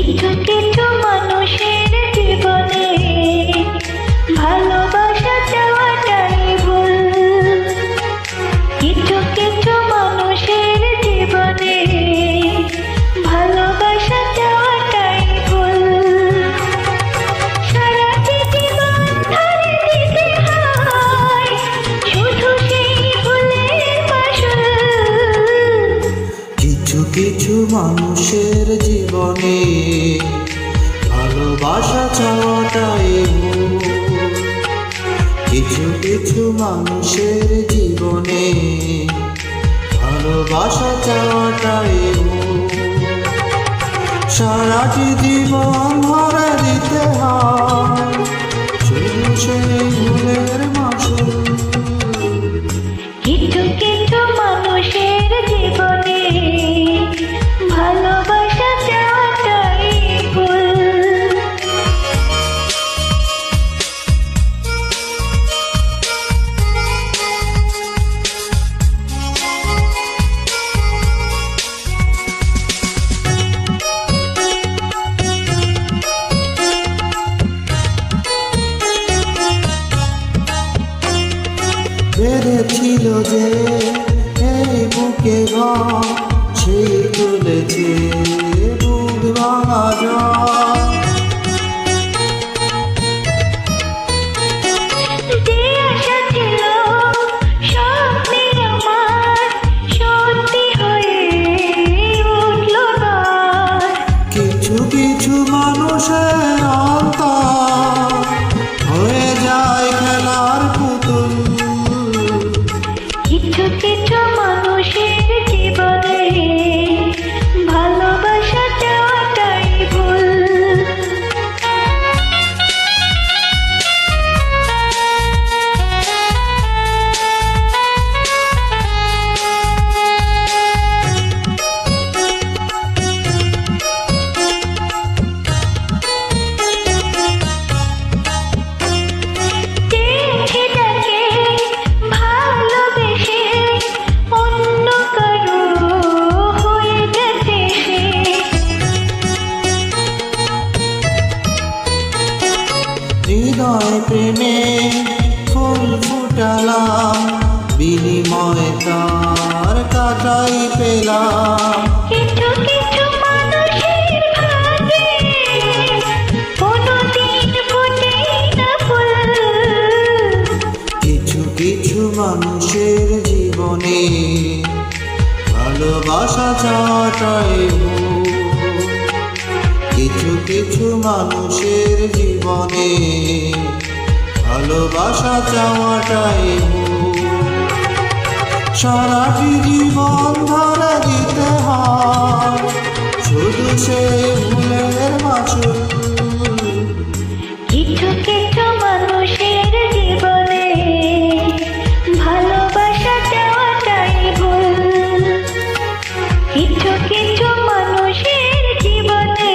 কিছু কিছু মানুষের জীবনে ভালোবাসা চাওয়াটাই ভুল। কিছু কিছু মানুষের জীবনে ভালোবাসা চাওয়াটাই ভুল। সারাটি জীবন ধরে দিতে হয় শুধু সেই ভুলের মাসুল। কিছু কিছু মানুষের জীবনে ভালোবাসা চাওয়াটাই ভুল। কিছু কিছু মানুষের জীবনে ভালোবাসা চাওয়াটাই ভুল। সারাটি জীবন ভরে দিতে হয় শুধু সেই ভুলের মাসুল। কিছু কিছু মানুষের জীবনে ভালোবাসা চাওয়াটাই ভুল। বেড়েছিল যে এই বুকে ঘর, সেই তুলেছে বুক ভাঙা জল। যে আশা ছিল স্বপ্নে আমার সত্যি হয়ে উঠলো না। কিছু কিছু মানুষের অন্তর হয়ে যায় খেলার পুতুল। কিছু কিছু মানুষের জীবনে ভালোবাসা চাওয়াটাই ভুল। হৃদয় প্রেমে ফুল ফুটালাম, বিনিময়ে তার কাটাই পেলাম। কিছু কিছু মানুষের ভাগ্যে কোনোদিন ফোটে না ফুল। কিছু কিছু মানুষের জীবনে ভালোবাসা চাওয়াটাই ভুল। কিছু কিছু মানুষের জীবনে ভালোবাসা চাওয়াটাই ভুল। সারাটি জীবন ধরে দিতে হয় শুধু সেই ভুলের মাসুল। কিছু কিছু মানুষের জীবনে ভালোবাসা চাওয়াটাই ভুল। কিছু কিছু মানুষের জীবনে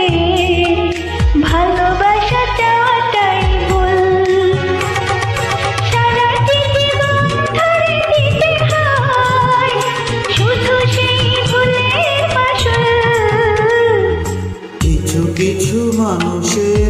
ভালোবাসা চাওয়াটাই ভুল। সারাটি জীবন ধরে দিতে হয় শুধু সেই ভুলের মাসুল। কিছু কিছু মানুষের